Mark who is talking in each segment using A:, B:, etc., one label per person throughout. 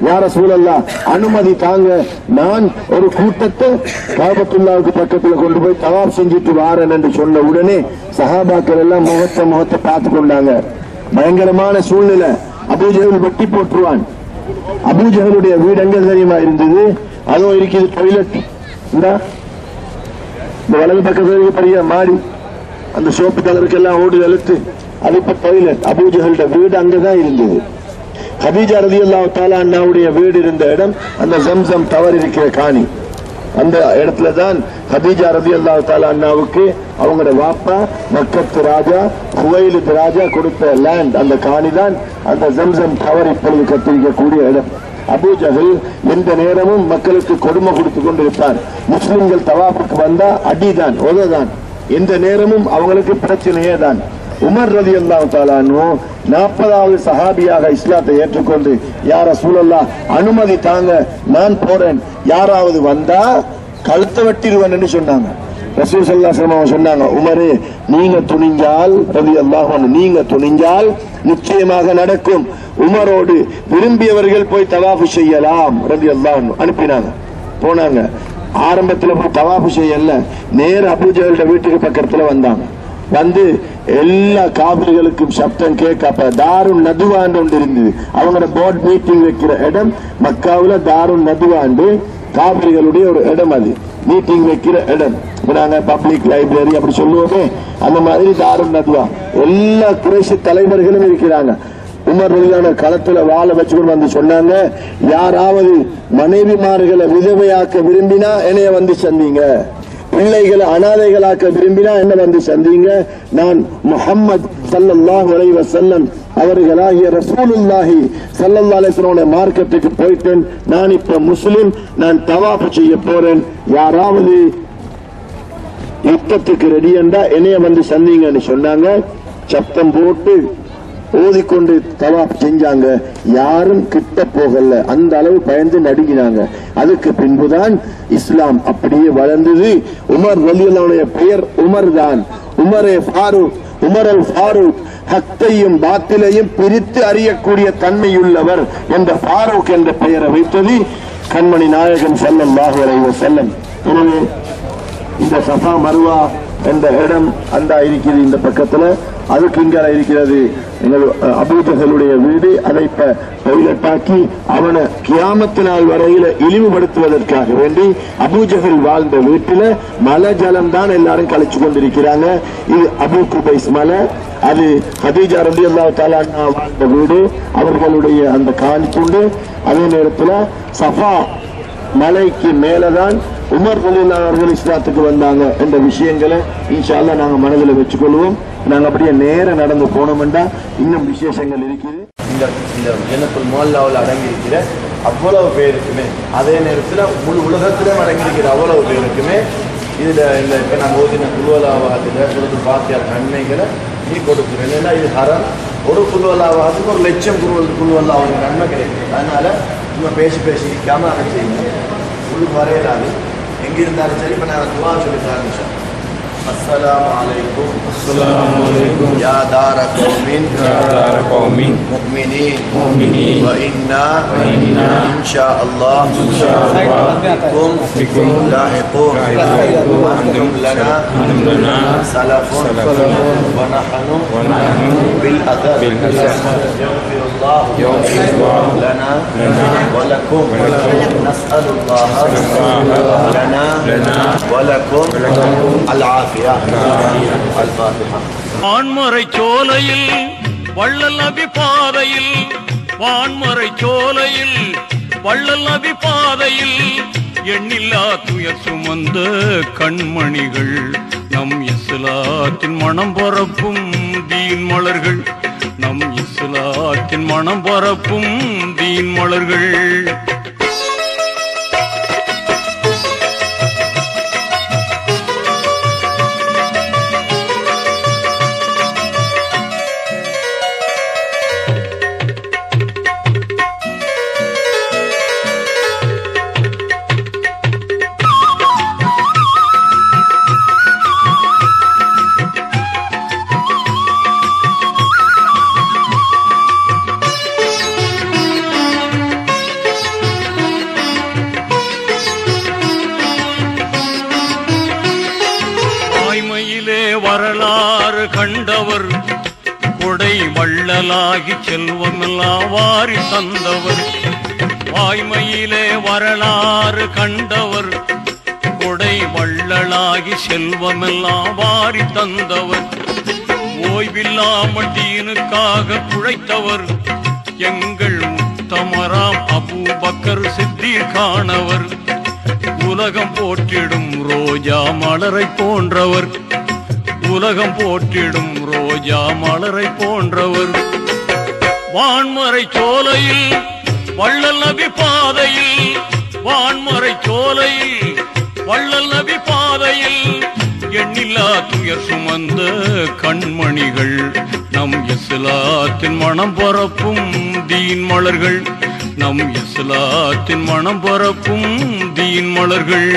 A: யார சூழல்லாம் அனுமதி தாங்க, நான் ஒரு கூட்டத்தை காபத்துல்லாவுக்கு பக்கத்துல கொண்டு போய் தவாப் செஞ்சுட்டு வாரேன் என்று சொன்ன உடனே சஹாபாக்கள் எல்லாம் முகத்தை பார்த்து கொண்டாங்க. பயங்கரமான சூழ்நிலை. அபூஜஹல் வெட்டி போட்டுருவான். அபூஜஹலுடைய வீடு எங்க தெரியுமா இருந்தது? அதுவும் இருக்குது டாய்லெட். இந்த வலது பக்கத்துல பெரிய மாடி, அந்த சோப்பு கலருக்கெல்லாம் ஓடு அழுத்து, அது இப்ப டாய்லெட். அபூஜஹலுடைய வீடு அங்கதான் இருந்தது. ஹதீஜா ரலியல்லாஹு தஆலா அன்ஹாவுடைய வீடு இருந்த இடம் அந்த ஜம்சம் டவர் இருக்கிற காணி. அந்த இடத்துல தான் ஹதீஜா ரலியல்லாஹு தஆலா அன்ஹாவுக்கு அவங்களோட வாப்பா மக்கத்து ராஜா குவைலித் ராஜா கொடுத்த லேண்ட். அந்த காணி தான் அந்த ஜம்சம் டவர் இப்பொழுது கட்டிருக்கக்கூடிய இடம். அபூஜஹல் எந்த நேரமும் மக்களுக்கு கொடுமை கொடுத்து கொண்டிருப்பார். முஸ்லிம்கள் தவாஃபுக்கு வந்தா அடிதான், உததான். எந்த நேரமும் அவங்களுக்கு பிரச்சனையே தான். உமர் ரலியல்லாஹு தஆலா அன்ஹு 40வது சஹாபியாக இஸ்லாத்தை ஏற்றுக்கொண்டு, யா ரசூலல்லாஹ் அனுமதி தாங்க, நான் போறேன், யாராவது வந்தா கழுத்தை வெட்டிடுவேன் என்று சொன்னாங்க. ரசூல் ஸல்லல்லாஹு அலைஹி வஸல்லம் சொன்னாங்க, உமரே நீங்க துணிஞ்சால் ரலியல்லாஹு அன்ஹு, நீங்க துணிஞ்சால் நிச்சயமாக நடக்கும். உமரோடு விரும்பியவர்கள் போய் தவாஃப் செய்யலாம் ரலியல்லாஹு அன்ஹு. அனுப்பினாங்க, போனாங்க. ஆரம்பத்தில் போய் தவாஃப் செய்யல, நேர அபூஜஹல் வீட்டுக்கு பக்கத்துல வந்தாங்க. வந்து எல்லா காபிர்களுக்கும் சப்தம் கேட்க, அப்ப தாருன் நதுவாண்டு ஒன்று இருந்தது. அவங்களோட போர்ட் மீட்டிங் வைக்கிற இடம் மக்காவுல தாருன் நதுவாண்டு காபிர்களுடைய ஒரு இடம். அது மீட்டிங் வைக்கிற இடம். நாங்க பப்ளிக் லைப்ரரி அப்படி சொல்லுவோமே, அந்த மாதிரி தாருன் நதுவா. எல்லா குறைஷி தலைவர்களும் இருக்கிறாங்க. உமர் ரலியல்லாஹு களத்துல வாழ வச்சுக்கொண்டு வந்து சொன்னாங்க, யாராவது மனைவிமார்களை விதவையாக்க விரும்பினா என்னைய வந்து சந்திங்க, பிள்ளைகளை அனாதைகளாக்க விரும்பினா என்ன வந்து சந்திங்க. நான் முஹம்மது ஸல்லல்லாஹு அலைஹி வஸல்லம் அவர்களாகிய ரசூலுல்லாஹி ஸல்லல்லாஹு அலைஹி வஸல்லம் மார்க்கத்துக்கு போயிட்டேன். நான் இப்ப முஸ்லிம், நான் தவாஃப் செய்ய போறேன். யாராவது யுத்தத்துக்கு ரெடி என்றா என்னைய வந்து சந்திங்கன்னு சொன்னாங்க. சப்தம் போட்டு ஓதிக்கொண்டு தவாப் செஞ்சாங்க. யாரும் கிட்ட போகல, அந்த அளவு பயந்து நடுங்கினாங்க. அதுக்கு பின்புதான் இஸ்லாம் அப்படியே வளர்ந்தது. உமர் ரலியல்லாஹு பெயர் உமர் தான். உமரே ஃபாரூக், உமர் அல் ஃபாரூக், ஹக்கையும் பாத்திலையும் பிரித்து அறியக்கூடிய தன்மையுள்ளவர் என்ற ஃபாரூக் என்ற பெயரை வைத்தது கண்மணி நாயகம் ஸல்லல்லாஹு அலைஹி வஸல்லம். எனவே இந்த சஃபா மர்வா என்ற இடம் அந்த இருக்கிறது இந்த பக்கத்துல. அதுக்கு இங்க இருக்கிறது எங்கள் அபூஜஹலுடைய வீடு. அதை இப்ப டாய்லெட்டாக்கி அவனை கியாமத்து நாள் வரையில இழிவுபடுத்துவதற்காக வேண்டி அபூஜஹல் வாழ்ந்த வீட்டுல மலை ஜலம் தான் எல்லாரும் கழிச்சு கொண்டிருக்கிறாங்க. இது அபூ குபைஸ் மலை. அது ஹதீஜா ரலியல்லாஹு தஆலா அன்ஹா வாழ்ந்த வீடு, அவர்களுடைய அந்த காணி துண்டு. அதே நேரத்தில் சஃபா மலைக்கு மேலதான் உமர் ரலியல்லாஹு அவர்கள் இஸ்லாத்துக்கு வந்தாங்க என்ற விஷயங்களை இன்ஷா அல்லாஹ் நாங்க மனதில் வச்சுக்கொள்வோம். நாங்க அப்படியே நேர நடந்து போனோம்டா இன்னும் விசேஷங்கள் இருக்குது.
B: இந்த ஜன்னத்துல் முஅல்லாவில் அடங்கி இருக்கிற அவ்வளவு பேருக்குமே, அதே நேரத்தில் முழு உலகத்திலும் அடங்கியிருக்கிற அவ்வளவு பேருக்குமே இதுல இந்த இப்ப நான் ஓதின குல்வலாவாகத்துல கொடுத்து பாத்தியார் நன்மைகளை நீ கொடுக்குறேன். ஏன்னா இது ஹரம். ஒரு குல்வலாவாகத்துக்கு 1,00,000 குல்வல்லாவுடைய நன்மை கிடைக்கும். அதனால நம்ம பேசி இருக்காம அதை செய்யுங்க. உள்ளுக்கு வரையலாது எங்கிருந்தாலும் சரி. இப்ப நான் துவா சொல்லி ஆரம்பிச்சேன். السلام عليكم.
C: السلام عليكم
B: يا دار قوم مؤمنين وإنا إن شاء الله بكم لاحقون. أنتم لنا سلف ونحن بالأثر. يغفر الله لنا ولكم. نسأل الله لنا ولكم العافية.
D: வான்மறை சோலையில் வள்ளல் நபி பாதையில், வான்மறை சோலையில் வள்ளல் நபி பாதையில் எண்ணில்லா துயர் சுமந்த கண்மணிகள், நம் இஸ்லாத்தின் மனம் பரப்பும் தீன் மலர்கள், நம் இஸ்லாத்தின் மனம் பரப்பும் தீன் மலர்கள். கண்டவர் கொடை வள்ளலாகி செல்வமெல்லாம் வாரி தந்தவர் வாய்மையிலே வரலாறு கண்டவர் கொடை வள்ளலாகி செல்வமெல்லாம் வாரி தந்தவர் ஓய்வில்லாமல் தீனுக்காக குழைத்தவர் எங்கள் உத்தமராம் அபூபக்கர் சித்திகானவர் உலகம் போற்றிடும் ரோஜா மலரை போன்றவர் உலகம் போற்றிடும் ரோஜா மலரை போன்றவர் வான்மறை சோலையில் வள்ளல் நபி பாதையில் வான்மறை சோலையில் வள்ளல் நபி பாதையில் எண்ணில்லா துயர் சுமந்த கண்மணிகள் நம் இஸ்லாத்தின் மனம் பரப்பும் தீன் மலர்கள் நம் இஸ்லாத்தின் மனம் பரப்பும் தீன் மலர்கள்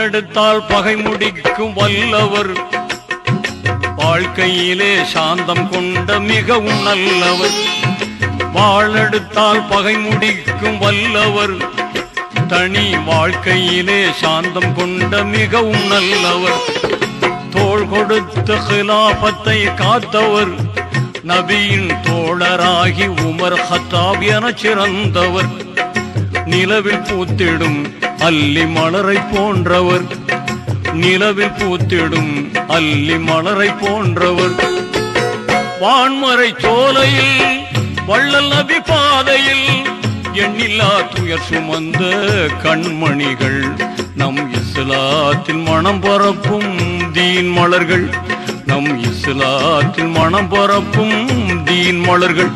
D: எடுத்தால் பகை முடிக்கும் வல்லவர் வாழ்க்கையிலே சாந்தம் கொண்ட மிகவும் நல்லவர் வாழெடுத்தால் பகை முடிக்கும் வல்லவர் தனி வாழ்க்கையிலே சாந்தம் கொண்ட மிகவும் நல்லவர் தோள் கொடுத்த ஹிலாபத்தை காத்தவர் நபியின் தோழராகி உமர் ஹத்தாப் என சிறந்தவர் நிலவில் பூத்திடும் அல்லி மலரை போன்றவர் நிலவில் பூத்திடும் அல்லி மலரை போன்றவர் வான்மறை சோலையில் வள்ளல் நபி பாதையில் எண்ணில்லா துயர் சுமந்த கண்மணிகள் நம் இஸ்லாத்தின் மனம் பரப்பும் தீன் மலர்கள் நம் இஸ்லாத்தின் மனம் பரப்பும் தீன் மலர்கள்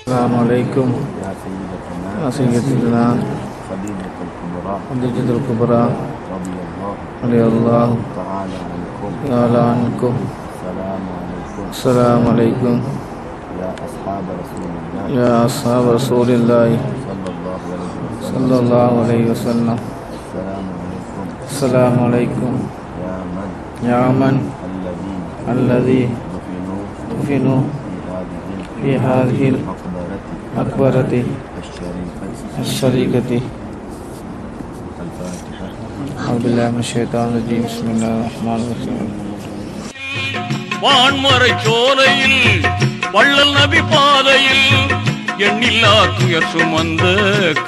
C: Assalamualaikum Asyidatina Khadijatul Kubra radhiyallahu ta'ala ankum. Assalamualaikum ya ashab Rasulillah sallallahu alaihi wasallam. Assalamualaikum ya man alladhi dufinu fi hadhihi أكبرتي الشريكة أعوذ بالله من الشيطان الرجيم بسم الله الرحمن الرحيم
D: வான்மறை சோலையில் வள்ளல் நபி பாதையில் எண்ணில்லா துயர் சுமந்த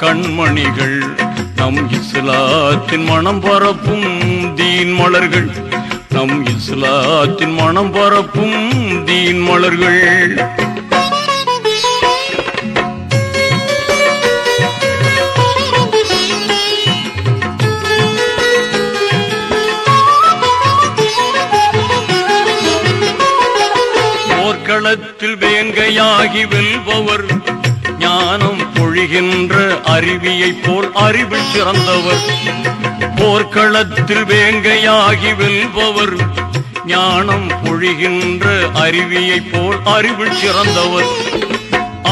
D: கண்மணிகள் நம் இஸ்லாத்தின் மனம் பரப்பும் தீன் மலர்கள் நம் இஸ்லாத்தின் மனம் பரப்பும் தீன் மலர்கள் களத்தில் வேங்கையாகி வெல்பவர் ஞானம் பொழிகின்ற அருவியை போல் அறிவில் சிறந்தவர் போர்க்களத்தில் வேங்கையாகி வெல்பவர் ஞானம் பொழிகின்ற அருவியை போல் அறிவில் சிறந்தவர்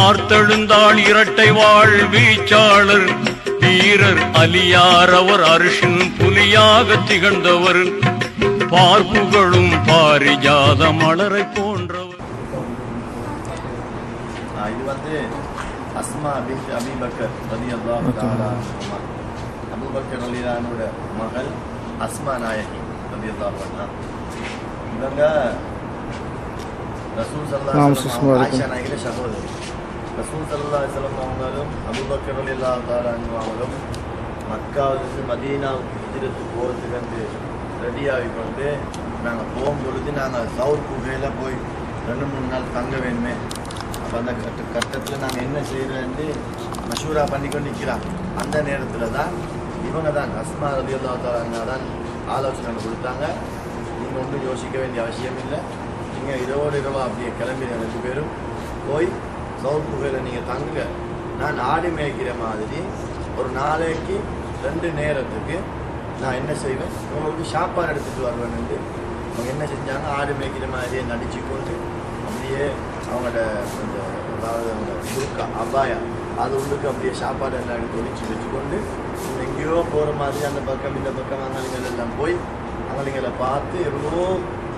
D: ஆர்த்தெழுந்தாள் இரட்டை வாழ் வீச்சாளர் வீரர் அலியார் அவர் அரிசின் புலியாக திகழ்ந்தவர் பார்ப்புகளும் பாரிஜாத மலரை போன்றவர்
B: இது வந்து அஸ்மா பின்த் அபீ பக்கர் ரலியல்லாஹு தஆலா அன்ஹா அபூபக்கர் ரலியல்லாஹுவோட மகள் அஸ்மா நாயகி ரலியல்லாஹு அன்ஹா இவங்க ரசூல் ஸல்லல்லாஹு அலைஹி வஸல்லம் ஆயிஷா நாயகியோட சகோதரி ரசூல் ஸல்லல்லாஹு அலைஹி வஸல்லம் அவங்களும் அபூபக்கர் ரலியல்லாஹு தஆலா அன்ஹுவும் மக்காவிலிருந்து மதீனாவுக்கு ஹிஜ்ரத் போகிறதுக்கு ரெடியாகி கொண்டு நாங்கள் போகும்பொழுது நாங்கள் சவுர் குகையில் போய் 2-3 நாள் தங்க வேணுமே. அப்போ அந்த கட்டத்தில் நாங்கள் என்ன செய்கிறோன்னு மஷூரா பண்ணி கொண்டு நிற்கிறோம். அந்த நேரத்தில் தான் இவங்க தான் அஸ்மா ரலியல்லாஹு தஆலா தான் ஆலோசனை கொடுத்தாங்க. நீங்கள் ஒன்றும் யோசிக்க வேண்டிய அவசியம் இல்லை, நீங்கள் இரவோடு இரவா அப்படியே கிளம்பி 2 பேரும் போய் சவுர் குகையில் நீங்கள் தங்குங்க. நான் ஆடு மேய்க்கிற மாதிரி ஒரு நாளைக்கு 2 நேரத்துக்கு நான் என்ன செய்வேன், உங்களுக்கு சாப்பாடு எடுத்துகிட்டு வருவேன் என்று அவங்க என்ன செஞ்சாங்க, ஆடு மேய்க்கிற மாதிரியே நடிச்சு கொண்டு அப்படியே அவங்களோட அந்த அதாவது அவங்க குறுக்கா அபாயா அது உள்ளுக்கு அப்படியே சாப்பாடு எல்லாம் எடுத்து ஒழிச்சு வச்சுக்கொண்டு எங்கேயோ போகிற மாதிரி அந்த பக்கம் இந்த பக்கம் அங்கலிங்கள் எல்லாம் போய் அங்கலிங்களை பார்த்து எவ்வளோ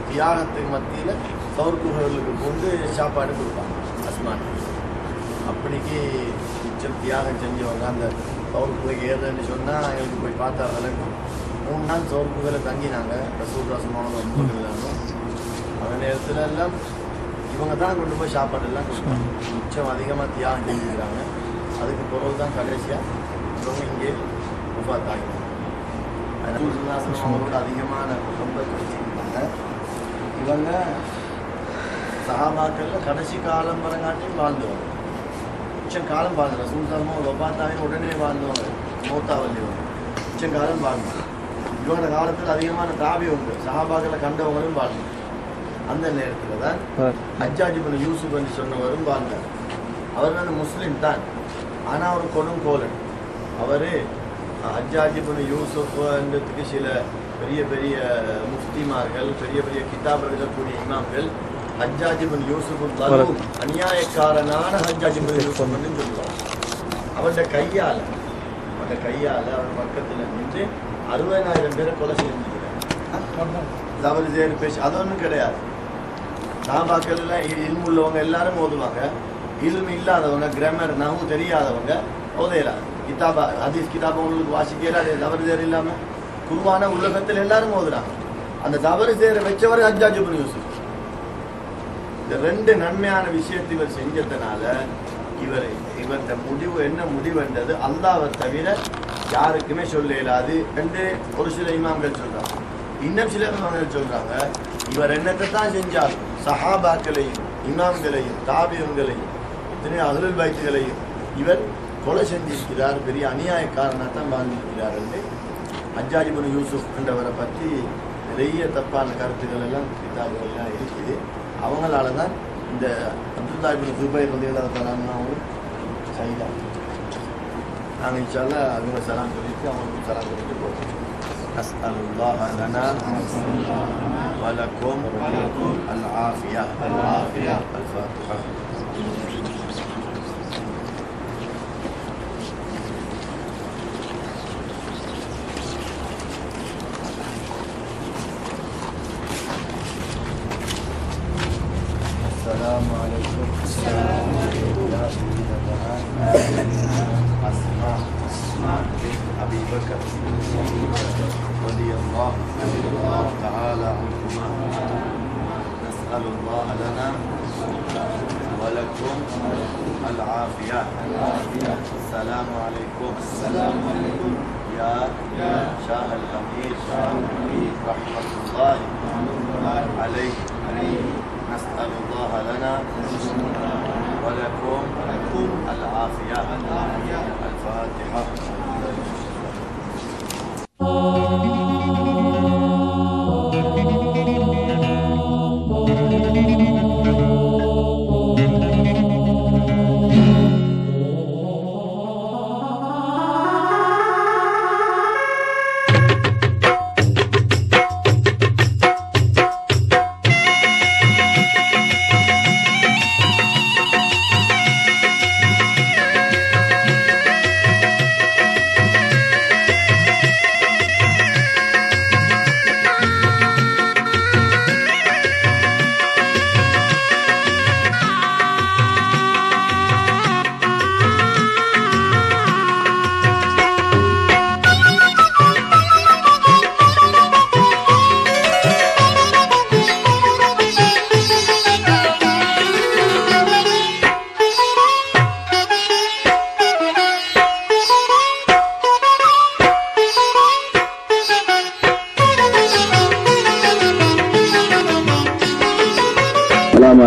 B: தியாகத்துக்கு மத்தியில் சவுர்குகளுக்கு கொண்டு சாப்பாடு கொடுப்பாங்க அஸ்மான். அப்படிக்கு மிச்சம் தியாகம் செஞ்சவங்க அந்த சவுர்குகைக்கு ஏறுன்னு சொன்னால் எங்களுக்கு போய் பார்த்தார்களுக்கு 3 நாள் சவுர்குகையில் தங்கினாங்க. ரசூல்ராசமான அந்த நேரத்தில் எல்லாம் இவங்க தான் கொண்டு போய் சாப்பாடெல்லாம் கொடுப்பாங்க. மிச்சம் அதிகமாக தியாகம் செஞ்சுக்கிறாங்க. அதுக்கு பொருள் தான் கடைசியாக இவங்க இங்கே உபாத்தாங்க. அவங்களோட அதிகமான குடும்பத்தை வச்சுருந்தாங்க. இவங்க சஹாபாக்களில் கடைசி காலம் வரங்காட்டியும் வாழ்ந்தவங்க, மிச்சம் காலம் வாழ்ந்தாங்க. ரசூலுல்லாஹ் வஃபாத்தாவே உடனே வாழ்ந்தவங்க, மௌத்தாவல்லியவங்க, மிச்சம் காலம் வாழ்ந்தாங்க. இவங்க காலத்தில் அதிகமான தாபி உண்டு, சஹாபாக்களை கண்டவங்களும் வாழ்ந்தாங்க. அந்த நேரத்தில் தான் ஹஜ்ஜாஜ் இப்னு யூசுப் என்று சொன்னவரும் வாழ்ந்தார். அவர் வந்து முஸ்லீம் தான், ஆனால் அவர் கொடுங்கோலன். அவர் ஹஜ்ஜாஜ் இப்னு யூசுஃப்ன்றதுக்கு சில பெரிய பெரிய முஃப்திமார்கள், பெரிய பெரிய கிதாப் எழுதக்கூடிய இமாம்கள் ஹஜ்ஜாஜ் இப்னு யூசுஃப் தலூம் அநியாயக்காரனான ஹஜ்ஜாஜ் இப்னு யூசுஃப் என்று சொல்லுவாங்க. அவருடைய கையால் அவர் பக்கத்தில் நின்று 60,000 பேரை கொலை செஞ்சுக்கிறார். தவறு செய்து பேசி அது ஒன்றும் கிடையாது. சாபாக்கள் இல்மு உள்ளவங்க எல்லாரும் ஓதுவாங்க, இல்மு இல்லாதவங்க கிராமர் நஹு தெரியாதவங்க ஓதையலாம். கிதாபா ஹதீஸ் கிதாபா உங்களுக்கு வாசிக்கல, அது தவறு செய்ய இல்லாமல் குருவான உலகத்தில் எல்லாரும் ஓதுறாங்க. அந்த தவறு செய்ய வச்சவர் ஹஜ்ஜாஜ் இப்னு யூசுஃப். இந்த 2 நன்மையான விஷயத்தை இவர் செஞ்சதுனால இவர்கிட்ட முடிவு என்ன முடிவுன்றது அல்லாஹ்வை தவிர யாருக்குமே சொல்ல இயலாது என்று ஒரு சில இமாம்கள் சொல்றாங்க. இன்னும் சில இமாம்கள் சொல்றாங்க, இவர் என்னத்தை தான் செஞ்சாலும் சஹாபாக்களையும் இமாம்களையும் தாபியங்களையும் இத்தனை அஹ்லுல் பைத்துகளையும் இவர் கொலை செஞ்சிருக்கிறார், பெரிய அநியாயக்காரனாக தான் வாழ்ந்திருக்கிறார் என்று ஹஜ்ஜாஜ் இப்னு யூசுஃப் என்றவரை பற்றி நிறைய தப்பான கருத்துக்கள் எல்லாம் கிதாபுகள் எல்லாம் இருக்குது. அவங்களால தான் இந்த அப்துல்லா இப்னு ஜுபைர் அவங்களும் சைதா நாங்கள் இன்ஷால்லா அவங்க சலாம் சொல்லிட்டு அவங்களுக்கும் சலாம் சொல்லிட்டு போகிறோம். அஸ்அலுல்லாஹ லனா வலக்கும் அல்-ஆஃபியா அல்-ஃபாத்திஹா. السلام عليكم يا سيدتنا أسماء بنت أبي بكر رضي الله تعالى عنهما. نسأل الله لنا ولكم العافية. السلام عليكم يا شاه الأمير رحمة الله عليه. نسأل الله لنا ولكم العافية. الفاتحة.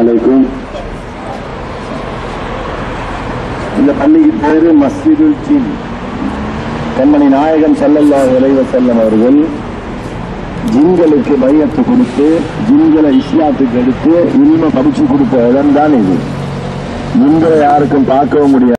A: அலைக்கும். இந்த பள்ளிக்கு பேரு மஸ்ஜிதுல் ஜின். கண்மணி நாயகம் ஸல்லல்லாஹு அலைஹி வஸல்லம் அவர்கள் ஜின்களுக்கு பையத்து கொடுத்து ஜின்களை இஸ்லாத்துக்கு எடுத்து இல்ம படிச்சு கொடுத்த இடம் தான் இது. ஜின்களை யாருக்கும் பார்க்கவும் முடியாது.